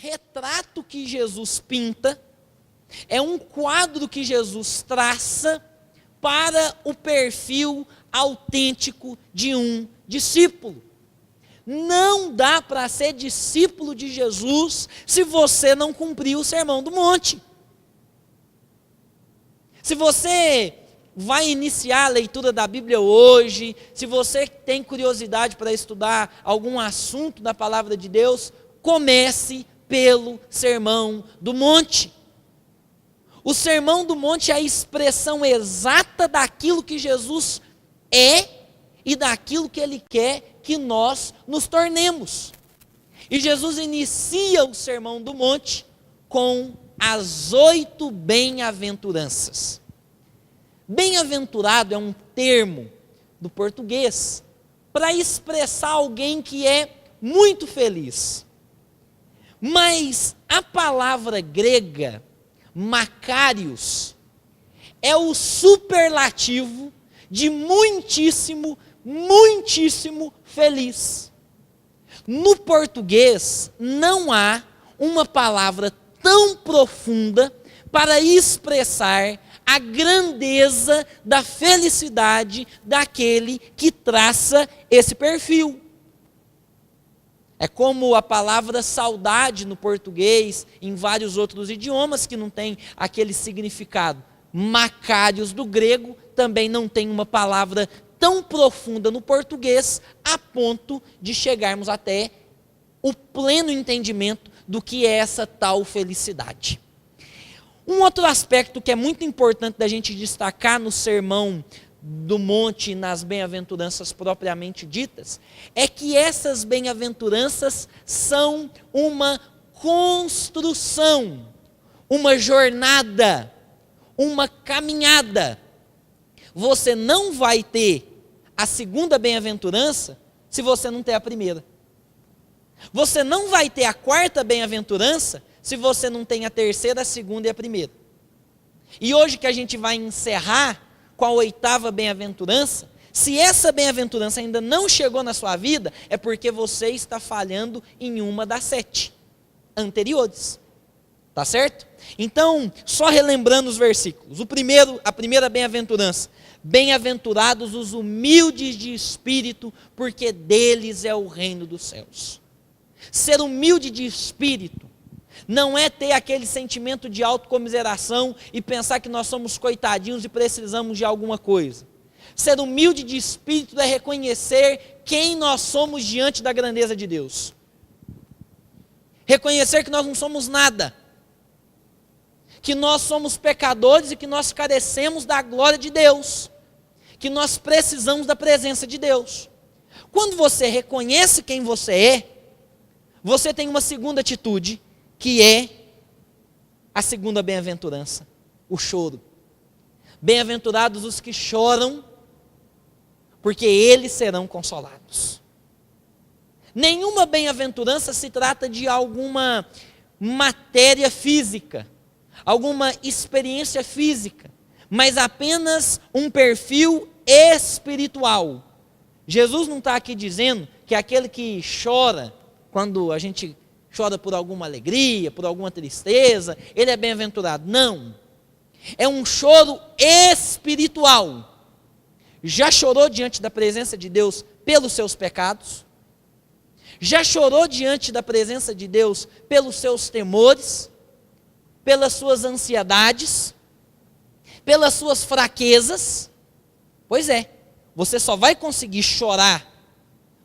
retrato que Jesus pinta, é um quadro que Jesus traça para o perfil autêntico de um discípulo. Não dá para ser discípulo de Jesus se você não cumprir o Sermão do Monte. Se você vai iniciar a leitura da Bíblia hoje, se você tem curiosidade para estudar algum assunto da palavra de Deus, comece pelo Sermão do Monte. O Sermão do Monte é a expressão exata daquilo que Jesus é e daquilo que Ele quer que nós nos tornemos. E Jesus inicia o Sermão do Monte com as 8 bem-aventuranças. Bem-aventurado é um termo do português para expressar alguém que é muito feliz. Mas a palavra grega, makarios, é o superlativo de muitíssimo, muitíssimo feliz. No português, não há uma palavra tão profunda para expressar a grandeza da felicidade daquele que traça esse perfil. É como a palavra saudade no português, em vários outros idiomas que não tem aquele significado. Macários do grego também não tem uma palavra tão profunda no português a ponto de chegarmos até o pleno entendimento do que é essa tal felicidade. Um outro aspecto que é muito importante da gente destacar no Sermão do Monte e nas bem-aventuranças propriamente ditas, é que essas bem-aventuranças são uma construção, uma jornada, uma caminhada. Você não vai ter a segunda bem-aventurança se você não ter a primeira. Você não vai ter a quarta bem-aventurança se você não tem a terceira, a segunda e a primeira. E hoje que a gente vai encerrar com a 8ª bem-aventurança, se essa bem-aventurança ainda não chegou na sua vida, é porque você está falhando em uma das 7 anteriores. Tá certo? Então, só relembrando os versículos. A primeira bem-aventurança. Bem-aventurados os humildes de espírito, porque deles é o reino dos céus. Ser humilde de espírito não é ter aquele sentimento de autocomiseração e pensar que nós somos coitadinhos e precisamos de alguma coisa. Ser humilde de espírito é reconhecer quem nós somos diante da grandeza de Deus. Reconhecer que nós não somos nada. Que nós somos pecadores e que nós carecemos da glória de Deus. Que nós precisamos da presença de Deus. Quando você reconhece quem você é, você tem uma segunda atitude, que é a segunda bem-aventurança, o choro. Bem-aventurados os que choram, porque eles serão consolados. Nenhuma bem-aventurança se trata de alguma matéria física, alguma experiência física, mas apenas um perfil espiritual. Jesus não está aqui dizendo que aquele que chora, quando a gente chora por alguma alegria, por alguma tristeza, ele é bem-aventurado. Não. É um choro espiritual. Já chorou diante da presença de Deus pelos seus pecados? Já chorou diante da presença de Deus pelos seus temores? Pelas suas ansiedades? Pelas suas fraquezas? Pois é, você só vai conseguir chorar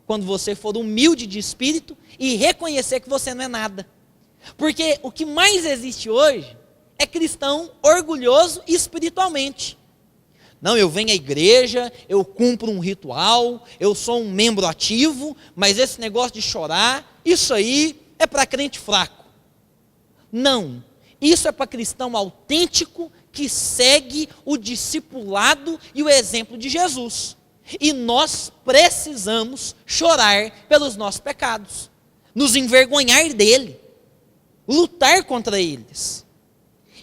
quando você for humilde de espírito e reconhecer que você não é nada. Porque o que mais existe hoje é cristão orgulhoso espiritualmente. Não, eu venho à igreja, eu cumpro um ritual, eu sou um membro ativo, mas esse negócio de chorar, isso aí é para crente fraco. Não, isso é para cristão autêntico que segue o discipulado e o exemplo de Jesus. E nós precisamos chorar pelos nossos pecados, nos envergonhar dele, lutar contra eles.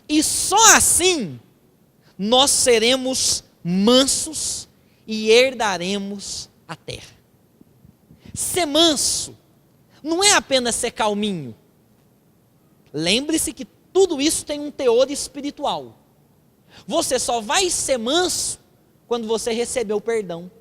E só assim nós seremos mansos e herdaremos a terra. Ser manso não é apenas ser calminho. Lembre-se que tudo isso tem um teor espiritual. Você só vai ser manso quando você receber o perdão.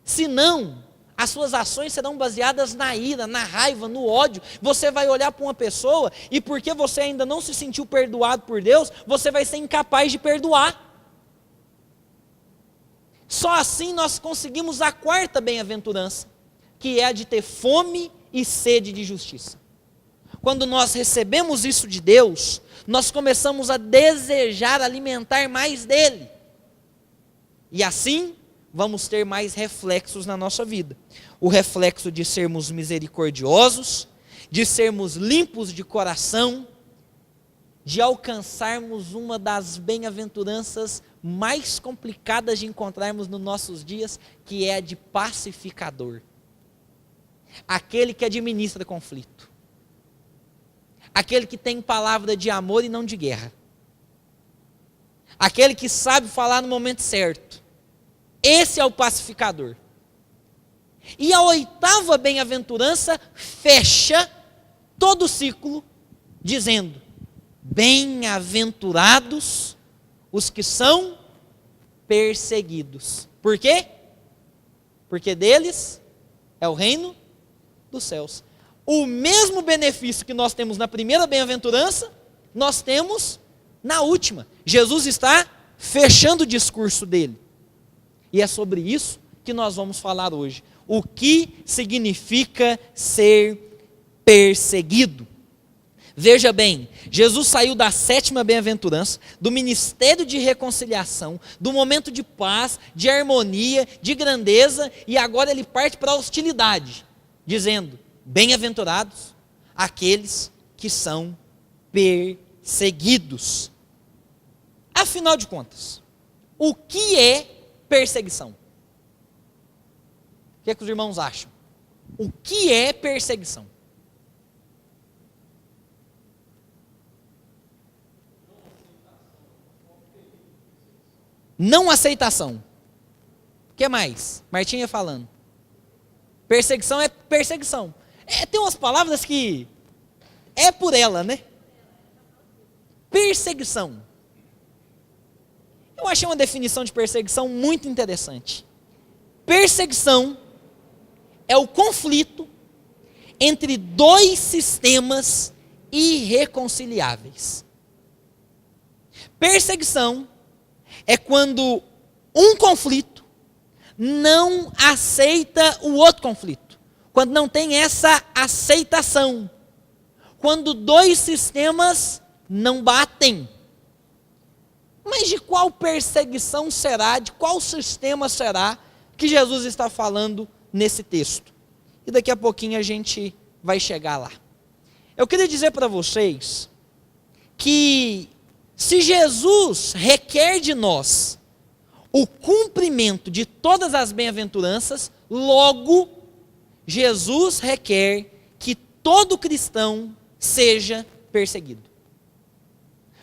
Senão, as suas ações serão baseadas na ira, na raiva, no ódio. Você vai olhar para uma pessoa e porque você ainda não se sentiu perdoado por Deus, você vai ser incapaz de perdoar. Só assim nós conseguimos a quarta bem-aventurança, que é a de ter fome e sede de justiça. Quando nós recebemos isso de Deus, nós começamos a desejar alimentar mais dele. E assim, vamos ter mais reflexos na nossa vida. O reflexo de sermos misericordiosos, de sermos limpos de coração, de alcançarmos uma das bem-aventuranças mais complicadas de encontrarmos nos nossos dias, que é a de pacificador. Aquele que administra conflito. Aquele que tem palavra de amor e não de guerra. Aquele que sabe falar no momento certo. Esse é o pacificador. E a oitava bem-aventurança fecha todo o ciclo, dizendo: bem-aventurados os que são perseguidos. Por quê? Porque deles é o reino dos céus. O mesmo benefício que nós temos na primeira bem-aventurança, nós temos na última. Jesus está fechando o discurso dele. E é sobre isso que nós vamos falar hoje. O que significa ser perseguido? Veja bem, Jesus saiu da sétima bem-aventurança, do ministério de reconciliação, do momento de paz, de harmonia, de grandeza, e agora ele parte para a hostilidade, dizendo: bem-aventurados aqueles que são perseguidos. Afinal de contas, o que é perseguição? O que é que os irmãos acham? O que é perseguição? Não aceitação. O que mais? Martinha falando. Perseguição é perseguição. Tem umas palavras que é por ela, né? Perseguição. Eu achei uma definição de perseguição muito interessante. Perseguição é o conflito entre dois sistemas irreconciliáveis. Perseguição é quando um conflito não aceita o outro conflito. Quando não tem essa aceitação. Quando dois sistemas não batem. Mas de qual perseguição será, de qual sistema será que Jesus está falando nesse texto? E daqui a pouquinho a gente vai chegar lá. Eu queria dizer para vocês que se Jesus requer de nós o cumprimento de todas as bem-aventuranças, logo Jesus requer que todo cristão seja perseguido.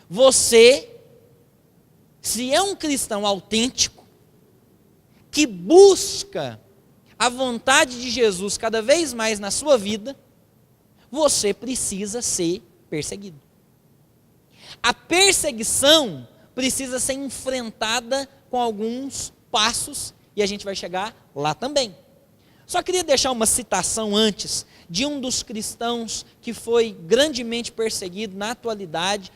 Você, se é um cristão autêntico, que busca a vontade de Jesus cada vez mais na sua vida, você precisa ser perseguido. A perseguição precisa ser enfrentada com alguns passos, e a gente vai chegar lá também. Só queria deixar uma citação antes, de um dos cristãos que foi grandemente perseguido na atualidade,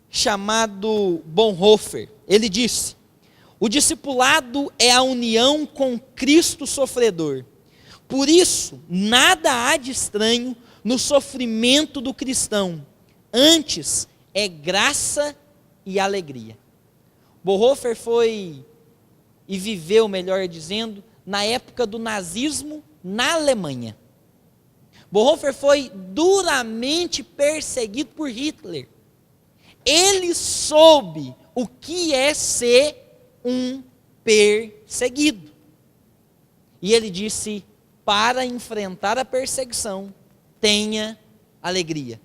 chamado Bonhoeffer. Ele disse: o discipulado é a união com Cristo sofredor. Por isso, nada há de estranho no sofrimento do cristão. Antes, é graça e alegria. Bonhoeffer foi e viveu, melhor dizendo, na época do nazismo na Alemanha. Bonhoeffer foi duramente perseguido por Hitler. Ele soube o que é ser um perseguido. E ele disse: para enfrentar a perseguição, tenha alegria.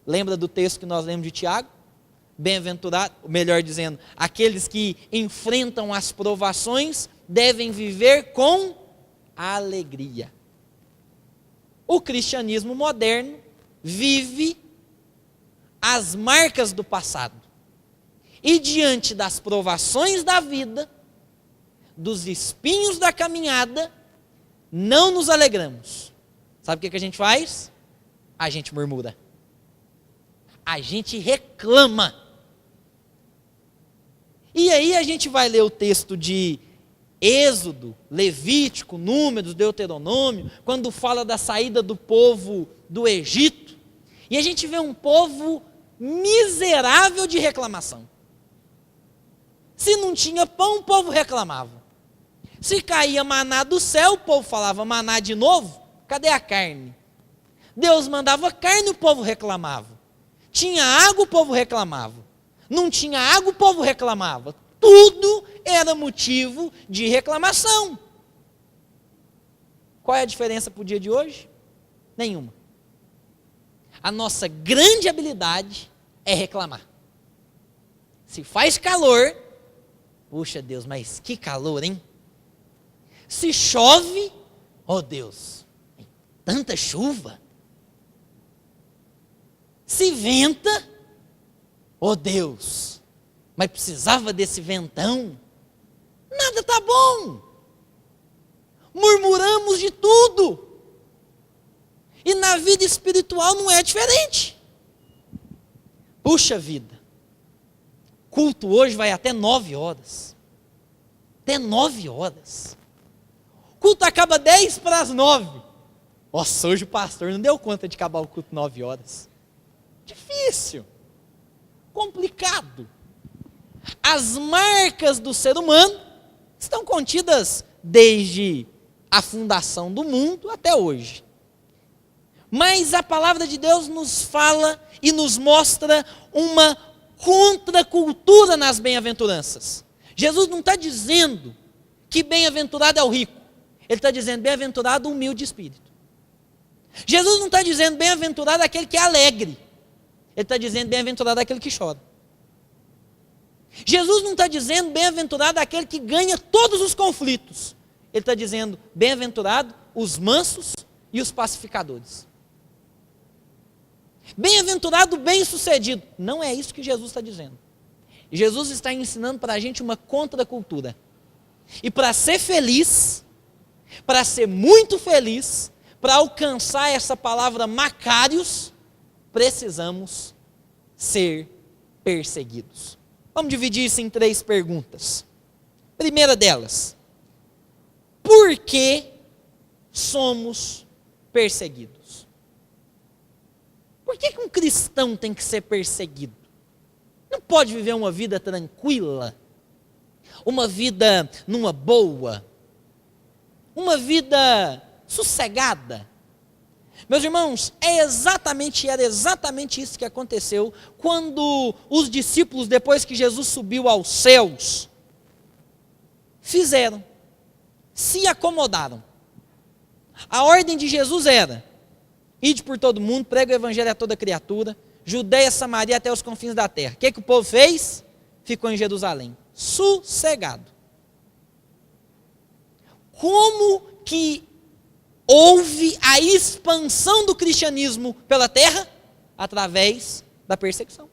Lembra do texto que nós lemos de Tiago? Bem-aventurado, melhor dizendo, aqueles que enfrentam as provações devem viver com alegria. O cristianismo moderno vive as marcas do passado. E diante das provações da vida, dos espinhos da caminhada, não nos alegramos. Sabe o que a gente faz? A gente murmura. A gente reclama. E aí a gente vai ler o texto de Êxodo, Levítico, Números, Deuteronômio, quando fala da saída do povo do Egito, e a gente vê um povo miserável de reclamação. Se não tinha pão, o povo reclamava. Se caía maná do céu, o povo falava maná de novo, cadê a carne? Deus mandava carne, o povo reclamava. Tinha água, o povo reclamava. Não tinha água, o povo reclamava. Tudo era motivo de reclamação. Qual é a diferença para o dia de hoje? Nenhuma. A nossa grande habilidade é reclamar. Se faz calor, puxa Deus, mas que calor, hein? Se chove, oh Deus, tanta chuva. Se venta, oh Deus, mas precisava desse ventão. Nada está bom. Murmuramos de tudo. E na vida espiritual não é diferente. Puxa vida. Culto hoje vai até 9 horas. Até 9 horas. Culto acaba 10 para as 9. Nossa, hoje o pastor não deu conta de acabar o culto 9 horas. Difícil. Complicado. As marcas do ser humano estão contidas desde a fundação do mundo até hoje. Mas a palavra de Deus nos fala e nos mostra uma contracultura nas bem-aventuranças. Jesus não está dizendo que bem-aventurado é o rico. Ele está dizendo bem-aventurado o humilde de espírito. Jesus não está dizendo bem-aventurado aquele que é alegre. Ele está dizendo bem-aventurado aquele que chora. Jesus não está dizendo bem-aventurado aquele que ganha todos os conflitos. Ele está dizendo bem-aventurado os mansos e os pacificadores. Bem-aventurado o bem-sucedido. Não é isso que Jesus está dizendo. Jesus está ensinando para a gente uma contracultura. E para ser feliz, para ser muito feliz, para alcançar essa palavra macários, precisamos ser perseguidos. Vamos dividir isso em 3 perguntas. Primeira delas, por que somos perseguidos? Por que um cristão tem que ser perseguido? Não pode viver uma vida tranquila, uma vida numa boa, uma vida sossegada. Meus irmãos, era exatamente isso que aconteceu quando os discípulos, depois que Jesus subiu aos céus, se acomodaram. A ordem de Jesus era: ide por todo mundo, prega o evangelho a toda criatura, Judeia, Samaria até os confins da terra. O que o povo fez? Ficou em Jerusalém, sossegado. Como que houve a expansão do cristianismo pela terra? Através da perseguição.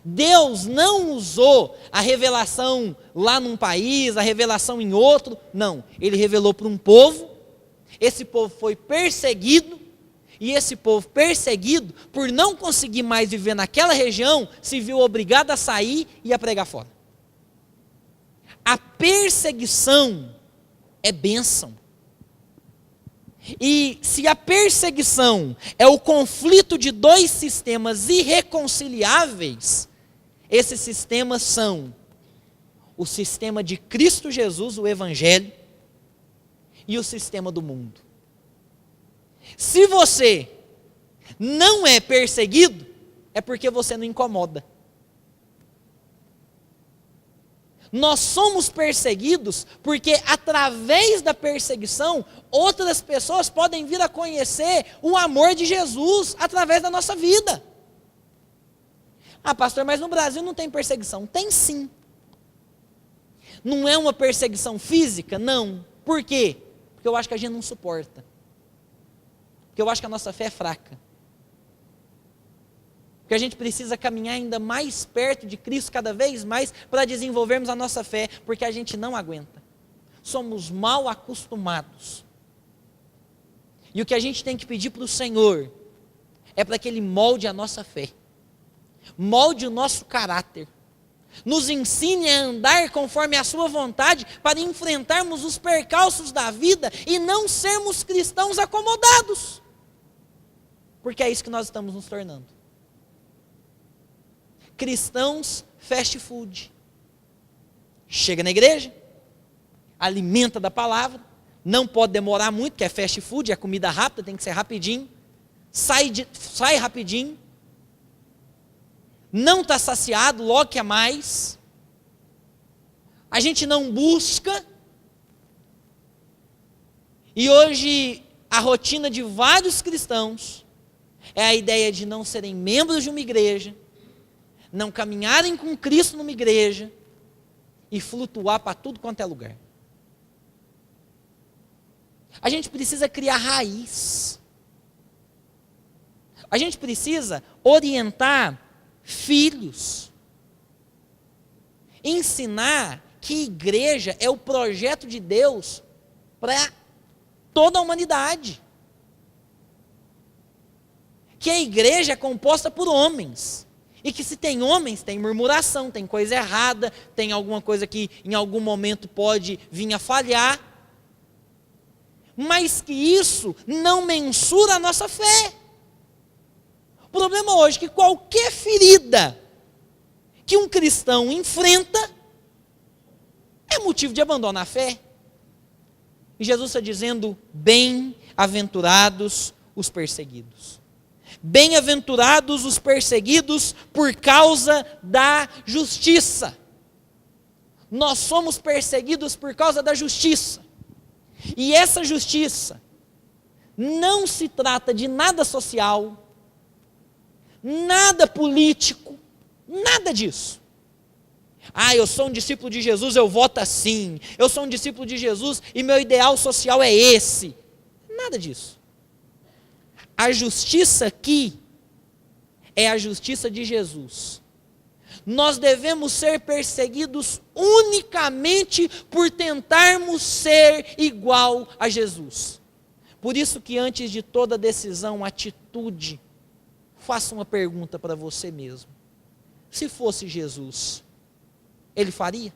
Deus não usou a revelação lá num país, a revelação em outro, não. Ele revelou para um povo, esse povo foi perseguido, e esse povo perseguido, por não conseguir mais viver naquela região, se viu obrigado a sair e a pregar fora. A perseguição é bênção. E se a perseguição é o conflito de 2 sistemas irreconciliáveis, esses sistemas são o sistema de Cristo Jesus, o Evangelho, e o sistema do mundo. Se você não é perseguido, é porque você não incomoda. Nós somos perseguidos porque através da perseguição, outras pessoas podem vir a conhecer o amor de Jesus através da nossa vida. Ah, pastor, mas no Brasil não tem perseguição. Tem sim. Não é uma perseguição física? Não. Por quê? Porque eu acho que a gente não suporta. Porque Porque eu acho que a nossa fé é fraca. Porque a gente precisa caminhar ainda mais perto de Cristo cada vez mais para desenvolvermos a nossa fé, porque a gente não aguenta. Somos mal acostumados. E o que a gente tem que pedir para o Senhor é para que Ele molde a nossa fé, molde o nosso caráter, nos ensine a andar conforme a sua vontade para enfrentarmos os percalços da vida e não sermos cristãos acomodados. Porque é isso que nós estamos nos tornando. Cristãos fast food. Chega na igreja, alimenta da palavra, não pode demorar muito, porque é fast food, é comida rápida, tem que ser rapidinho, sai rapidinho, não está saciado, logo quer mais, a gente não busca, e hoje a rotina de vários cristãos é a ideia de não serem membros de uma igreja, não caminharem com Cristo numa igreja e flutuar para tudo quanto é lugar. A gente precisa criar raiz. A gente precisa orientar filhos. Ensinar que igreja é o projeto de Deus para toda a humanidade. Que a igreja é composta por homens. E que se tem homens, tem murmuração, tem coisa errada, tem alguma coisa que em algum momento pode vir a falhar. Mas que isso não mensura a nossa fé. O problema hoje é que qualquer ferida que um cristão enfrenta é motivo de abandonar a fé. E Jesus está dizendo, bem-aventurados os perseguidos. Bem-aventurados os perseguidos por causa da justiça. Nós somos perseguidos por causa da justiça. E essa justiça não se trata de nada social, nada político, nada disso. Eu sou um discípulo de Jesus, eu voto assim. Eu sou um discípulo de Jesus e meu ideal social é esse. Nada disso. A justiça aqui é a justiça de Jesus. Nós devemos ser perseguidos unicamente por tentarmos ser igual a Jesus. Por isso que antes de toda decisão, atitude, faça uma pergunta para você mesmo. Se fosse Jesus, Ele faria?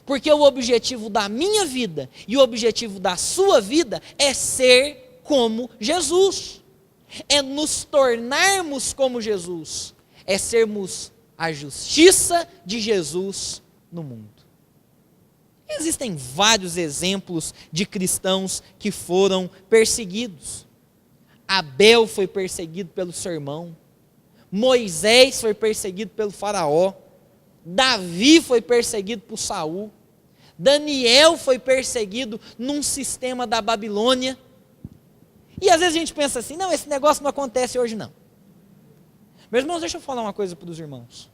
Porque o objetivo da minha vida e o objetivo da sua vida é ser como Jesus, é nos tornarmos como Jesus, é sermos a justiça de Jesus no mundo. Existem vários exemplos de cristãos que foram perseguidos. Abel foi perseguido pelo seu irmão, Moisés foi perseguido pelo faraó, Davi foi perseguido por Saul, Daniel foi perseguido num sistema da Babilônia. E às vezes a gente pensa assim, não, esse negócio não acontece hoje não. Meus irmãos, deixa eu falar uma coisa para os irmãos.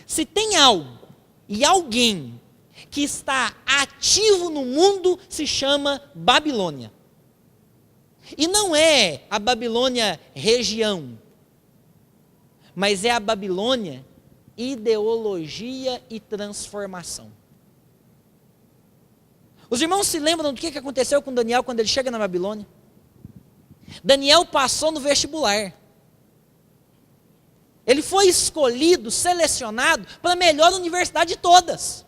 Se tem algo e alguém que está ativo no mundo, se chama Babilônia. E não é a Babilônia região, mas é a Babilônia ideologia e transformação. Os irmãos se lembram do que aconteceu com Daniel quando ele chega na Babilônia? Daniel passou no vestibular. Ele foi escolhido, selecionado para a melhor universidade de todas.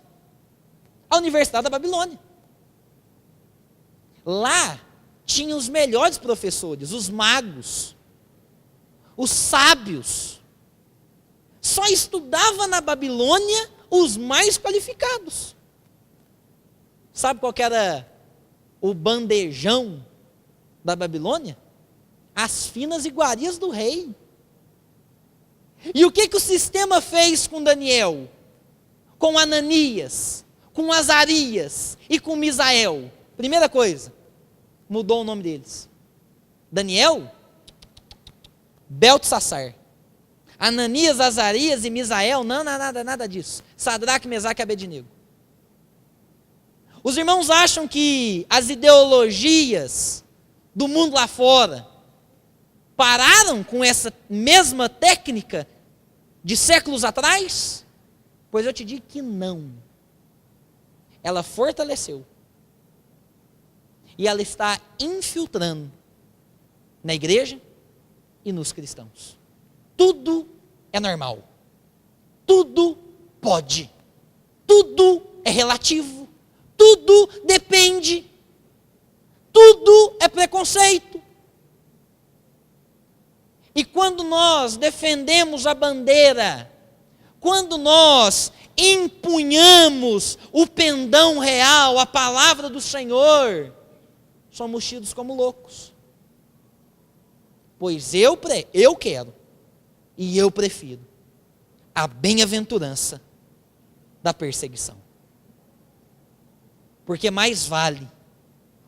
A Universidade da Babilônia. Lá tinha os melhores professores, os magos, os sábios. Só estudava na Babilônia os mais qualificados. Sabe qual que era o bandejão da Babilônia? As finas iguarias do rei. E o que o sistema fez com Daniel? Com Ananias, com Azarias e com Misael? Primeira coisa, mudou o nome deles. Daniel, Beltsassar. Ananias, Azarias e Misael, não, nada disso. Sadraque, Mesaque e Abednego. Os irmãos acham que as ideologias do mundo lá fora pararam com essa mesma técnica de séculos atrás? Pois eu te digo que não. Ela fortaleceu. E ela está infiltrando na igreja e nos cristãos. Tudo é normal. Tudo pode. Tudo é relativo. Tudo depende. Tudo é preconceito. E quando nós defendemos a bandeira, quando nós empunhamos o pendão real, a palavra do Senhor, somos tidos como loucos. Pois eu quero e eu prefiro a bem-aventurança da perseguição. Porque mais vale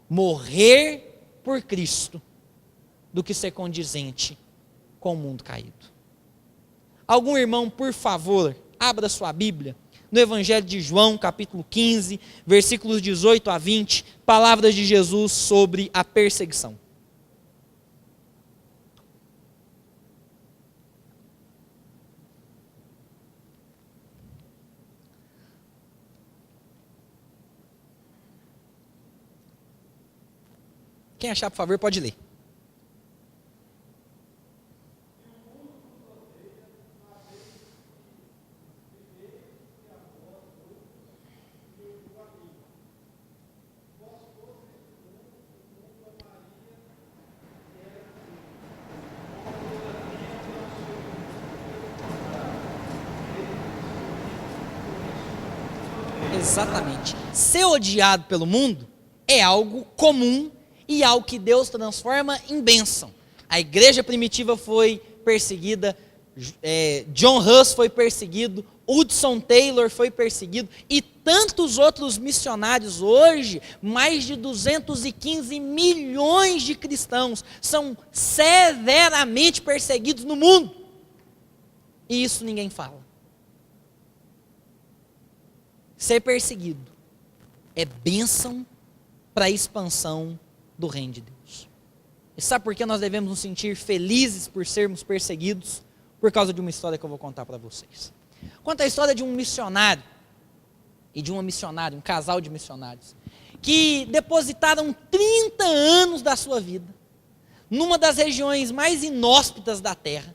morrer por Cristo do que ser condizente com o mundo caído. Algum irmão, por favor, abra sua Bíblia no Evangelho de João, capítulo 15, versículos 18 a 20, palavras de Jesus sobre a perseguição. Quem achar, por favor, pode ler. Exatamente. Ser odiado pelo mundo é algo comum e algo que Deus transforma em bênção. A igreja primitiva foi perseguida, John Huss foi perseguido, Hudson Taylor foi perseguido e tantos outros missionários hoje, mais de 215 milhões de cristãos são severamente perseguidos no mundo. E isso ninguém fala. Ser perseguido é bênção para a expansão do reino de Deus. E sabe por que nós devemos nos sentir felizes por sermos perseguidos? Por causa de uma história que eu vou contar para vocês. Conta a história de um missionário e de uma missionária, um casal de missionários, que depositaram 30 anos da sua vida numa das regiões mais inóspitas da terra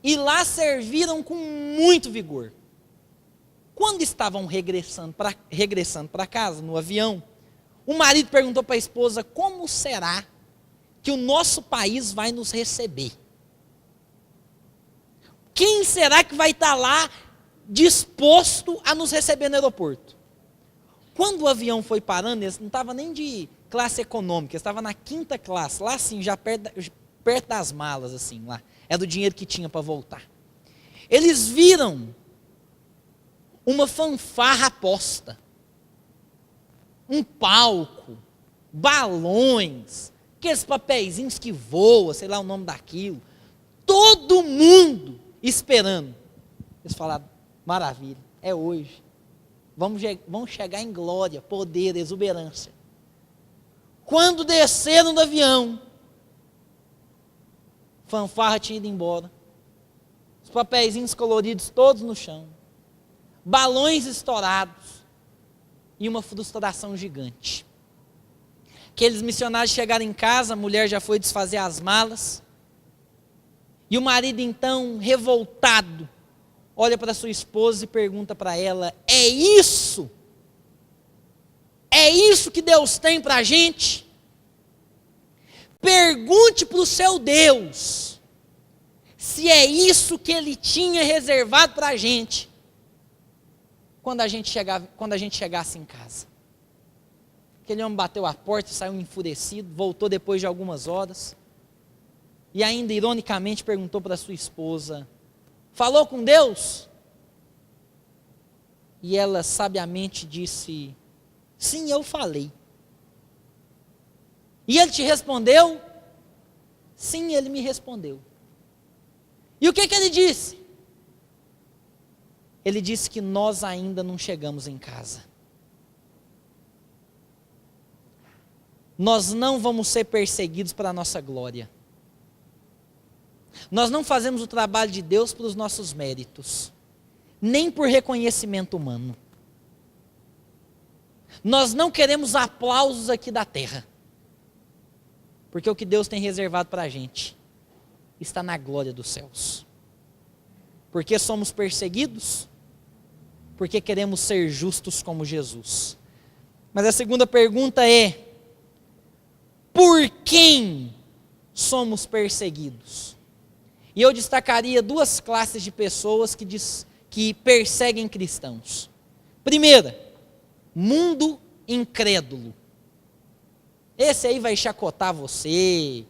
e lá serviram com muito vigor. Quando estavam regressando para casa, no avião, o marido perguntou para a esposa: como será que o nosso país vai nos receber? Quem será que vai estar lá disposto a nos receber no aeroporto? Quando o avião foi parando, eles não estavam nem de classe econômica, eles estavam na 5ª classe, lá assim, já perto das malas, assim, lá. Era do dinheiro que tinha para voltar. Eles viram uma fanfarra posta, um palco, balões, aqueles papeizinhos que voam, sei lá o nome daquilo, todo mundo esperando. Eles falaram: maravilha, é hoje, vamos chegar em glória, poder, exuberância. Quando desceram do avião, fanfarra tinha ido embora, os papeizinhos coloridos todos no chão, balões estourados e uma frustração gigante. Aqueles missionários chegaram em casa, a mulher já foi desfazer as malas, e o marido então, revoltado, olha para sua esposa e pergunta para ela: é isso? É isso que Deus tem para a gente? Pergunte para o seu Deus se é isso que Ele tinha reservado para a gente quando a gente chegasse em casa. Aquele homem bateu a porta e saiu enfurecido, voltou depois de algumas horas, e ainda ironicamente perguntou para sua esposa: falou com Deus? E ela sabiamente disse: sim, eu falei. E ele te respondeu? Sim, ele me respondeu. E o que ele disse? Ele disse que nós ainda não chegamos em casa. nós não vamos ser perseguidos para a nossa glória. Nós não fazemos o trabalho de Deus pelos nossos méritos, nem por reconhecimento humano. Nós não queremos aplausos aqui da terra, porque o que Deus tem reservado para a gente está na glória dos céus. Porque somos perseguidos? Porque queremos ser justos como Jesus. Mas a segunda pergunta é: por quem somos perseguidos? E eu destacaria duas classes de pessoas que perseguem cristãos. Primeira, mundo incrédulo. Esse aí vai chacotar você,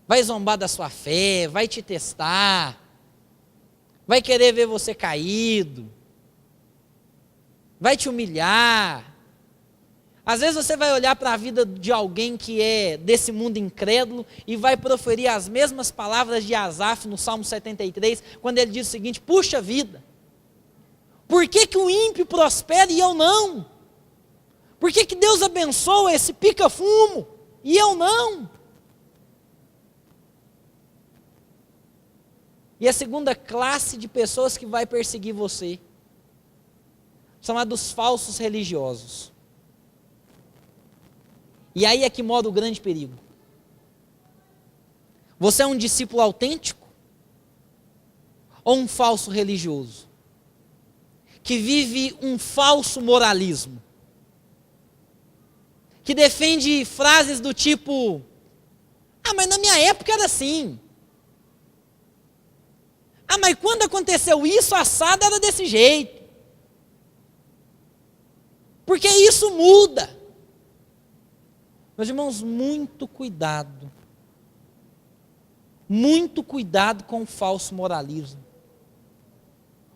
vai zombar da sua fé, vai te testar, vai querer ver você caído, vai te humilhar. Às vezes você vai olhar para a vida de alguém que é desse mundo incrédulo e vai proferir as mesmas palavras de Asaf no Salmo 73, quando ele diz o seguinte: puxa vida, por que que o ímpio prospera e eu não? Por que que Deus abençoa esse pica-fumo e eu não? E a segunda classe de pessoas que vai perseguir você, chamados falsos religiosos. E aí é que mora o grande perigo. Você é um discípulo autêntico? Ou um falso religioso? Que vive um falso moralismo? Que defende frases do tipo: ah, mas na minha época era assim. Ah, mas quando aconteceu isso, assado era desse jeito. Porque isso muda. Meus irmãos, muito cuidado. Muito cuidado com o falso moralismo.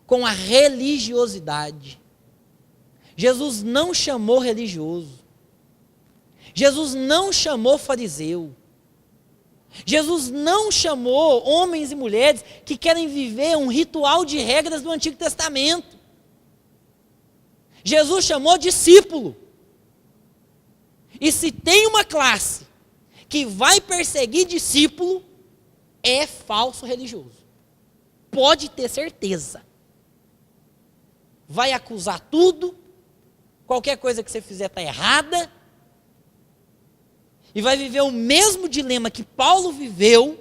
Com a religiosidade. Jesus não chamou religioso. Jesus não chamou fariseu. Jesus não chamou homens e mulheres que querem viver um ritual de regras do Antigo Testamento. Jesus chamou discípulo. E se tem uma classe que vai perseguir discípulo, é falso religioso. Pode ter certeza. Vai acusar tudo, qualquer coisa que você fizer está errada, e vai viver o mesmo dilema que Paulo viveu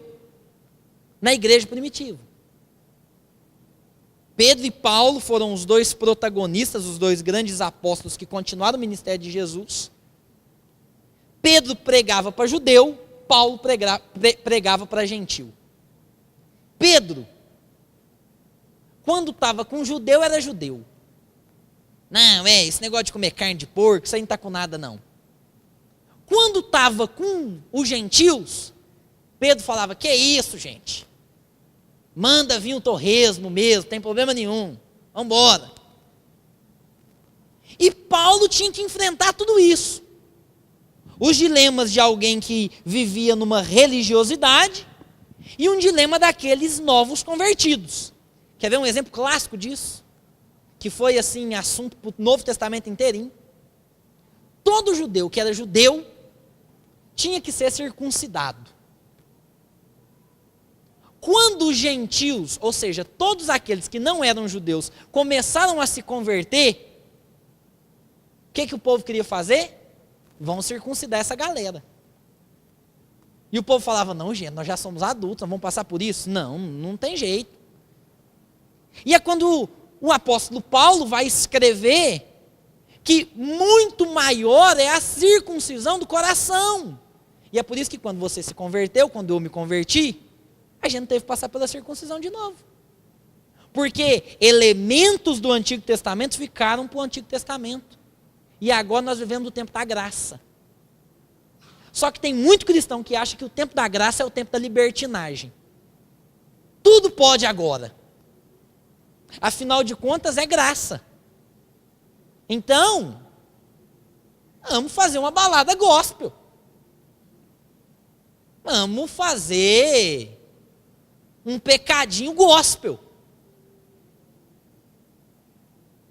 na igreja primitiva. Pedro e Paulo foram os dois protagonistas, os dois grandes apóstolos que continuaram o ministério de Jesus. Pedro pregava para judeu, Paulo pregava para gentil. Pedro, quando estava com judeu, era judeu. Não, esse negócio de comer carne de porco, isso aí não está com nada não. Quando estava com os gentios, Pedro falava: que isso, gente? Manda vir um torresmo mesmo, não tem problema nenhum. Vamos embora. E Paulo tinha que enfrentar tudo isso. Os dilemas de alguém que vivia numa religiosidade e um dilema daqueles novos convertidos. Quer ver um exemplo clássico disso? Que foi assim assunto para o Novo Testamento inteirinho. Todo judeu que era judeu tinha que ser circuncidado. Quando os gentios, ou seja, todos aqueles que não eram judeus, começaram a se converter, o que o povo queria fazer? Vão circuncidar essa galera. E o povo falava: não, gente, nós já somos adultos, nós vamos passar por isso? Não, não tem jeito. E é quando o apóstolo Paulo vai escrever que muito maior é a circuncisão do coração. E é por isso que quando você se converteu, quando eu me converti, a gente teve que passar pela circuncisão de novo. Porque elementos do Antigo Testamento ficaram para o Antigo Testamento. E agora nós vivemos o tempo da graça. Só que tem muito cristão que acha que o tempo da graça é o tempo da libertinagem. Tudo pode agora. Afinal de contas, é graça. Então, vamos fazer uma balada gospel. Vamos fazer um pecadinho gospel.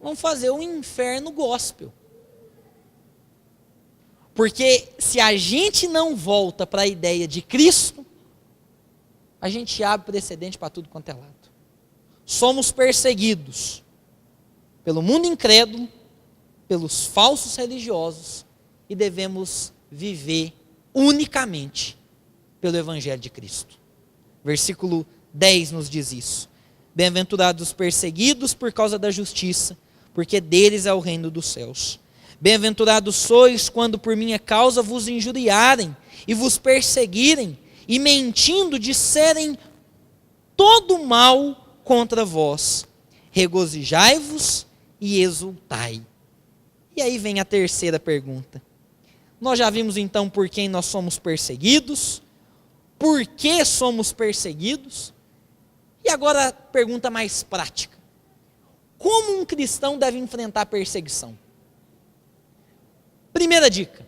Vamos fazer um inferno gospel. Porque se a gente não volta para a ideia de Cristo, a gente abre precedente para tudo quanto é lado. Somos perseguidos pelo mundo incrédulo, pelos falsos religiosos, e devemos viver unicamente pelo Evangelho de Cristo. Versículo 10 nos diz isso. Bem-aventurados os perseguidos por causa da justiça, porque deles é o reino dos céus. Bem-aventurados sois quando por minha causa vos injuriarem e vos perseguirem, e mentindo disserem todo mal contra vós. Regozijai-vos e exultai. E aí vem a terceira pergunta. Nós já vimos então por quem nós somos perseguidos, por que somos perseguidos, e agora a pergunta mais prática. Como um cristão deve enfrentar a perseguição? Primeira dica: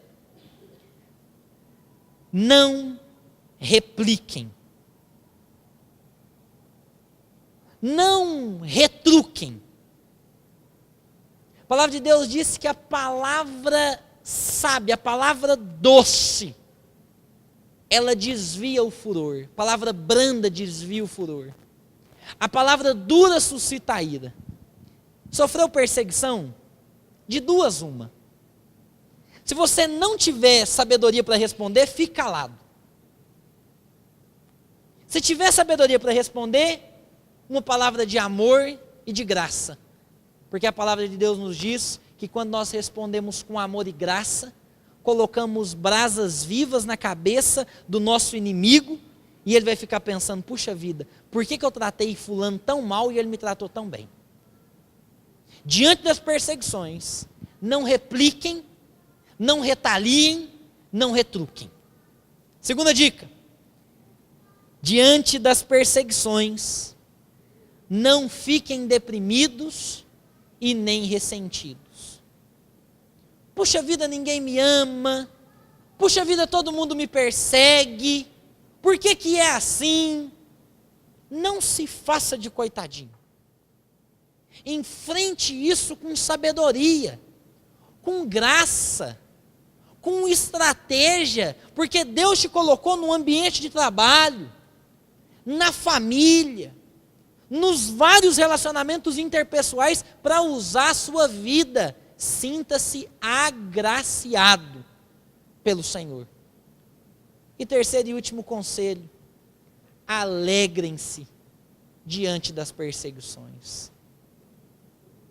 não repliquem. Não retruquem. A palavra de Deus diz que a palavra sábia, a palavra doce, ela desvia o furor. A palavra branda desvia o furor. A palavra dura suscita a ira. Sofreu perseguição? De duas uma. Se você não tiver sabedoria para responder, fique calado. Se tiver sabedoria para responder, uma palavra de amor e de graça. Porque a palavra de Deus nos diz que quando nós respondemos com amor e graça, colocamos brasas vivas na cabeça do nosso inimigo, e ele vai ficar pensando, puxa vida, por que eu tratei fulano tão mal e ele me tratou tão bem? Diante das perseguições, não repliquem, não retaliem, não retruquem. Segunda dica: diante das perseguições, não fiquem deprimidos e nem ressentidos. Puxa vida, ninguém me ama. Puxa vida, todo mundo me persegue. Por que que é assim? Não se faça de coitadinho. Enfrente isso com sabedoria, com graça, com estratégia, porque Deus te colocou no ambiente de trabalho, na família, nos vários relacionamentos interpessoais para usar a sua vida. Sinta-se agraciado pelo Senhor. E terceiro e último conselho: alegrem-se diante das perseguições.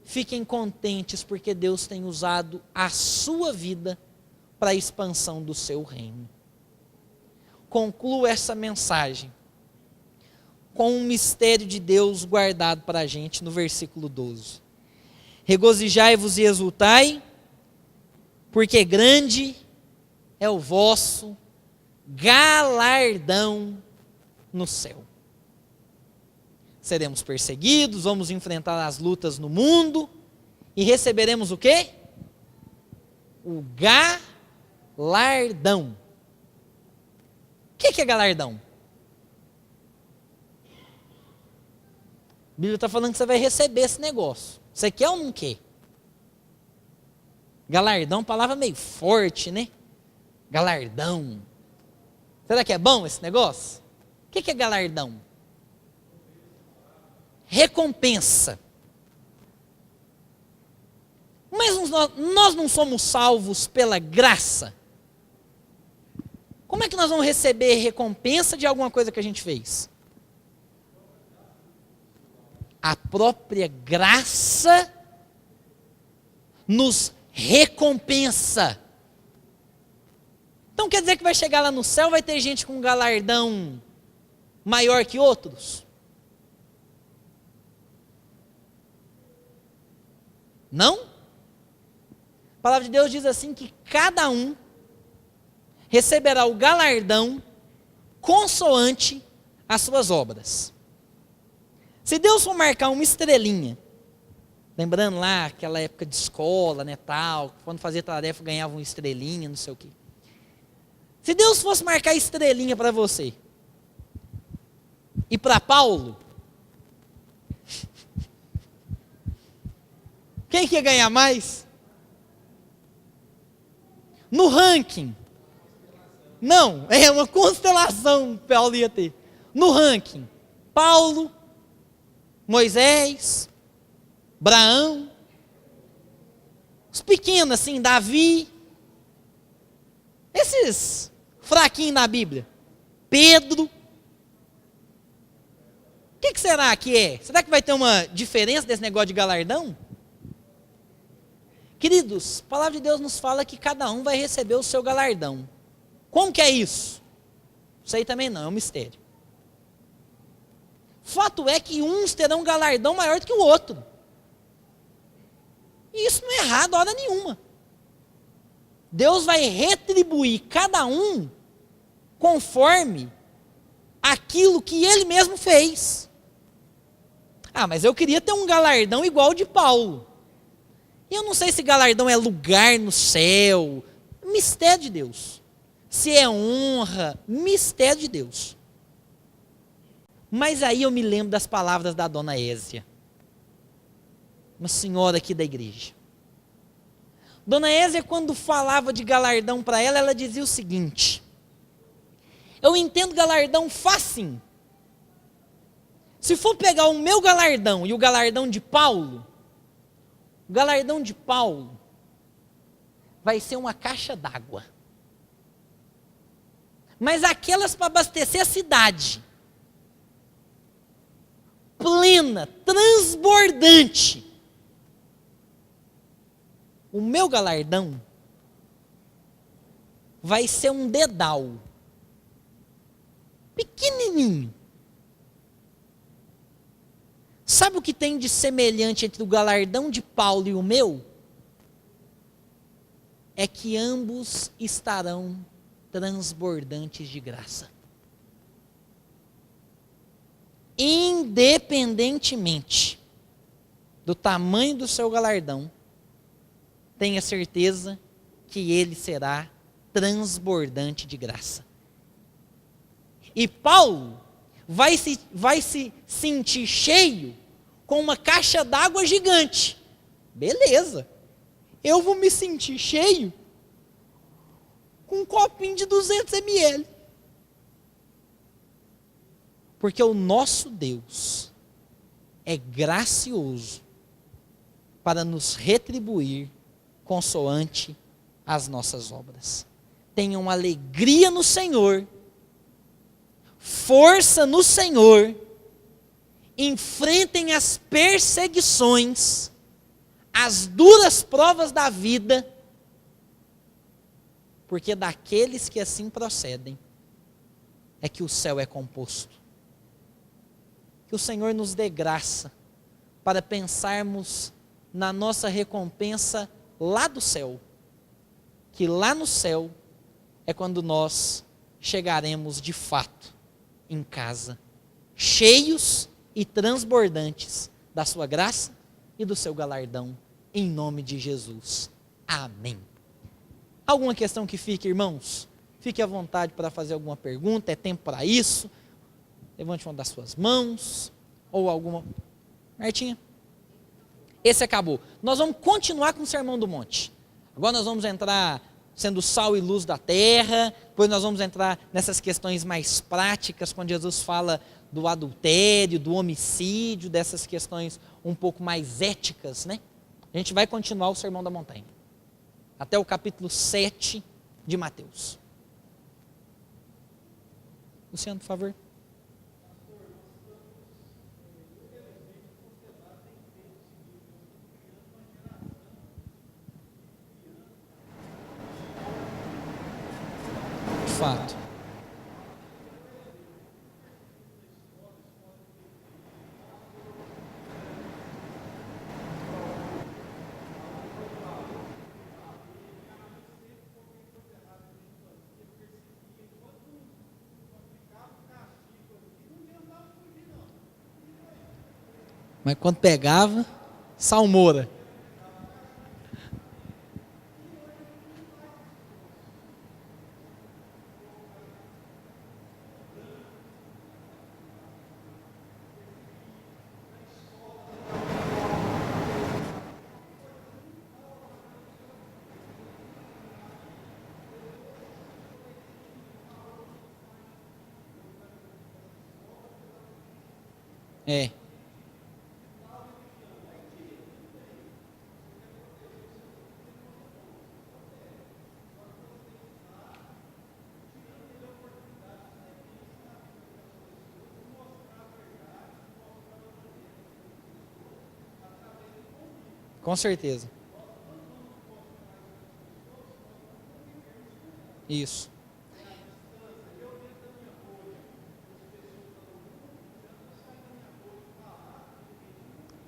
Fiquem contentes porque Deus tem usado a sua vida para a expansão do seu reino. Concluo essa mensagem com um mistério de Deus guardado para a gente no versículo 12. Regozijai-vos e exultai, porque grande é o vosso galardão no céu. Seremos perseguidos, vamos enfrentar as lutas no mundo, e receberemos o quê? O galardão. O que é galardão? A Bíblia está falando que você vai receber esse negócio. Você quer ou não quer? Galardão, palavra meio forte, né? Galardão. Será que é bom esse negócio? O que é galardão? Recompensa. Mas nós não somos salvos pela graça? Como é que nós vamos receber recompensa de alguma coisa que a gente fez? A própria graça nos recompensa. Então quer dizer que vai chegar lá no céu, vai ter gente com um galardão maior que outros? Não? A palavra de Deus diz assim que cada um receberá o galardão consoante as suas obras. Se Deus for marcar uma estrelinha, lembrando lá aquela época de escola, né, tal, quando fazia tarefa ganhava uma estrelinha, não sei o quê. Se Deus fosse marcar estrelinha para você e para Paulo, quem que ia ganhar mais? No ranking. Não, é uma constelação Paulo ia ter. No ranking, Paulo, Moisés, Abraão, os pequenos assim, Davi, esses fraquinhos da Bíblia, Pedro. O que será que é? Será que vai ter uma diferença desse negócio de galardão? Queridos, a palavra de Deus nos fala que cada um vai receber o seu galardão. Como que é isso? Isso aí também não, é um mistério. Fato é que uns terão um galardão maior do que o outro. E isso não é errado, hora nenhuma. Deus vai retribuir cada um conforme aquilo que ele mesmo fez. Ah, mas eu queria ter um galardão igual ao de Paulo. E eu não sei se galardão é lugar no céu, mistério de Deus. Se é honra, mistério de Deus. Mas aí eu me lembro das palavras da dona Ésia, uma senhora aqui da igreja. Dona Ésia, quando falava de galardão para ela, ela dizia o seguinte: eu entendo galardão facinho. Se for pegar o meu galardão e o galardão de Paulo, o galardão de Paulo vai ser uma caixa d'água. Mas aquelas para abastecer a cidade. Plena, transbordante. O meu galardão vai ser um dedal. Pequenininho. Sabe o que tem de semelhante entre o galardão de Paulo e o meu? É que ambos estarão transbordantes de graça. Independentemente do tamanho do seu galardão, tenha certeza que ele será transbordante de graça. E Paulo vai se sentir cheio com uma caixa d'água gigante. Beleza. Eu vou me sentir cheio com um copinho de 200 ml. Porque o nosso Deus é gracioso para nos retribuir consoante as nossas obras. Tenham alegria no Senhor, força no Senhor, enfrentem as perseguições, as duras provas da vida, porque daqueles que assim procedem, é que o céu é composto. Que o Senhor nos dê graça para pensarmos na nossa recompensa lá do céu. Que lá no céu é quando nós chegaremos de fato em casa, cheios e transbordantes da sua graça e do seu galardão, em nome de Jesus. Amém. Alguma questão que fique, irmãos? Fique à vontade para fazer alguma pergunta, é tempo para isso. Levante uma das suas mãos, ou alguma... Martinha? Esse acabou. Nós vamos continuar com o Sermão do Monte. Agora nós vamos entrar sendo sal e luz da terra, depois nós vamos entrar nessas questões mais práticas, quando Jesus fala do adultério, do homicídio, dessas questões um pouco mais éticas, né? A gente vai continuar o Sermão da Montanha, até o capítulo 7 de Mateus. Luciano, por favor. Fato. Mas quando pegava, salmoura. É. Com certeza. Isso.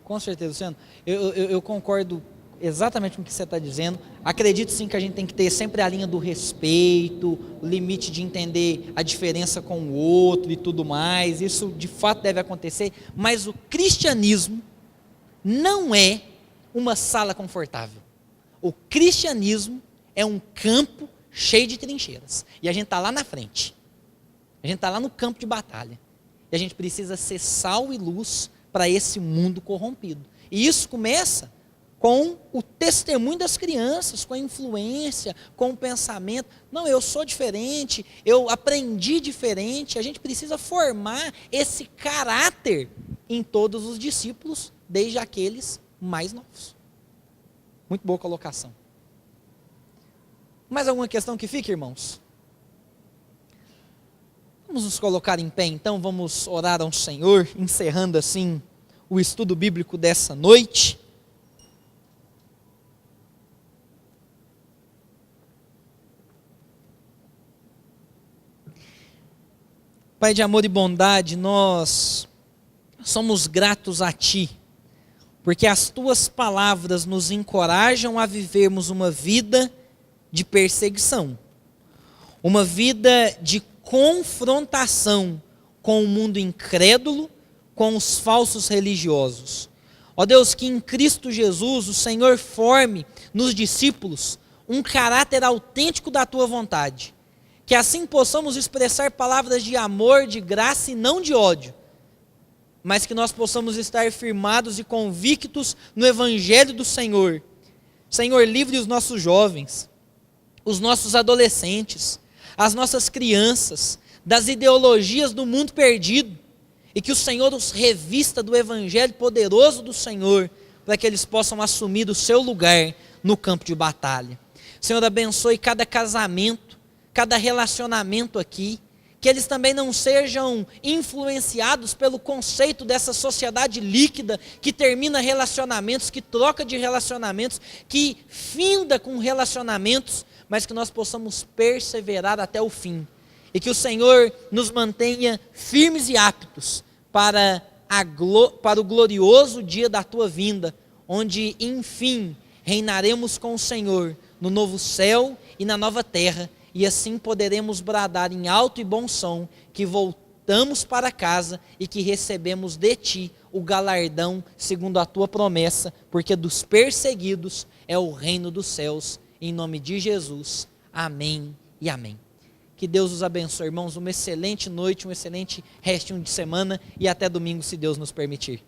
Com certeza, Luciano. Eu concordo exatamente com o que você está dizendo. Acredito sim que a gente tem que ter sempre a linha do respeito, o limite de entender a diferença com o outro e tudo mais. Isso de fato deve acontecer. Mas o cristianismo não é uma sala confortável. O cristianismo é um campo cheio de trincheiras. E a gente está lá na frente. A gente está lá no campo de batalha. E a gente precisa ser sal e luz para esse mundo corrompido. E isso começa com o testemunho das crianças, com a influência, com o pensamento. Não, eu sou diferente, eu aprendi diferente. A gente precisa formar esse caráter em todos os discípulos, desde aqueles mais novos. Muito boa colocação. Mais alguma questão que fique, irmãos? Vamos nos colocar em pé, então, vamos orar ao Senhor, encerrando assim o estudo bíblico dessa noite. Pai de amor e bondade, nós somos gratos a Ti, porque as Tuas palavras nos encorajam a vivermos uma vida de perseguição, uma vida de confrontação com o mundo incrédulo, com os falsos religiosos. Ó Deus, que em Cristo Jesus o Senhor forme nos discípulos um caráter autêntico da Tua vontade, que assim possamos expressar palavras de amor, de graça e não de ódio, mas que nós possamos estar firmados e convictos no Evangelho do Senhor. Senhor, livre os nossos jovens, os nossos adolescentes, as nossas crianças, das ideologias do mundo perdido, e que o Senhor os revista do Evangelho poderoso do Senhor, para que eles possam assumir o seu lugar no campo de batalha. Senhor, abençoe cada casamento, cada relacionamento aqui, que eles também não sejam influenciados pelo conceito dessa sociedade líquida, que termina relacionamentos, que troca de relacionamentos, que finda com relacionamentos, mas que nós possamos perseverar até o fim. E que o Senhor nos mantenha firmes e aptos para o glorioso dia da Tua vinda, onde, enfim, reinaremos com o Senhor no novo céu e na nova terra, e assim poderemos bradar em alto e bom som que voltamos para casa e que recebemos de Ti o galardão segundo a Tua promessa, porque dos perseguidos é o reino dos céus. Em nome de Jesus, amém e amém. Que Deus os abençoe, irmãos, uma excelente noite, um excelente restinho de semana e até domingo, se Deus nos permitir.